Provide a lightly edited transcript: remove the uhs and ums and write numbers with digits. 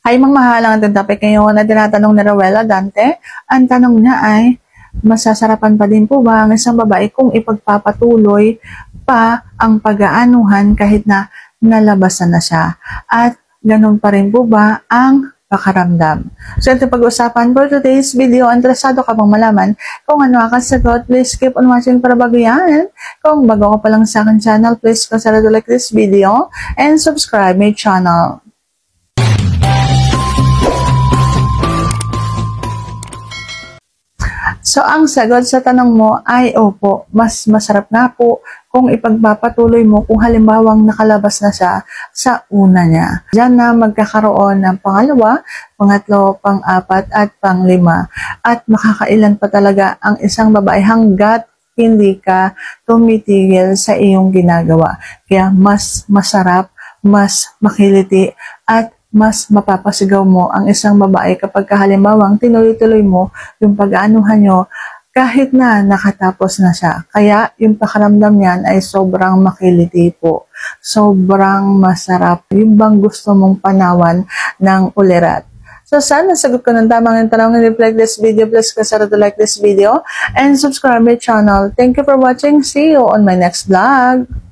Ay, mga mahalang ang topic ngayon na tinatanong ni Rowella Dante. Ang tanong niya ay, masasarapan pa din po ba ang isang babae kung ipagpapatuloy pa ang pag-aanuhan kahit na nalabasan na siya? At ganun pa rin po ba ang pakaramdam? So, ito pag-usapan for today's video. Interesado ka bang malaman kung ano ang kasagot? Please keep on watching para bago yan. Kung bago ka pa lang sa akin channel, please consider to like this video and subscribe my channel. So, ang sagot sa tanong mo ay opo, mas masarap nga po kung ipagpapatuloy mo kung halimbawang nakalabas na siya sa una niya. Diyan na magkakaroon ng pangalawa, pangatlo, pang-apat at pang-lima. At makakailan pa talaga ang isang babae hanggat hindi ka tumitigil sa iyong ginagawa. Kaya mas masarap, mas makiliti at mas mapapasigaw mo ang isang babae kapag halimbawang tinuloy-tuloy mo yung pag-aanuhan nyo kahit na nakatapos na siya. Kaya yung pakaramdam niyan ay sobrang makiliti po. Sobrang masarap. Yung bang gusto mong panawan ng ulirat. So sana sagot ko ng tamang yung tanong. If you like this video, please consider to like this video and subscribe my channel. Thank you for watching. See you on my next vlog.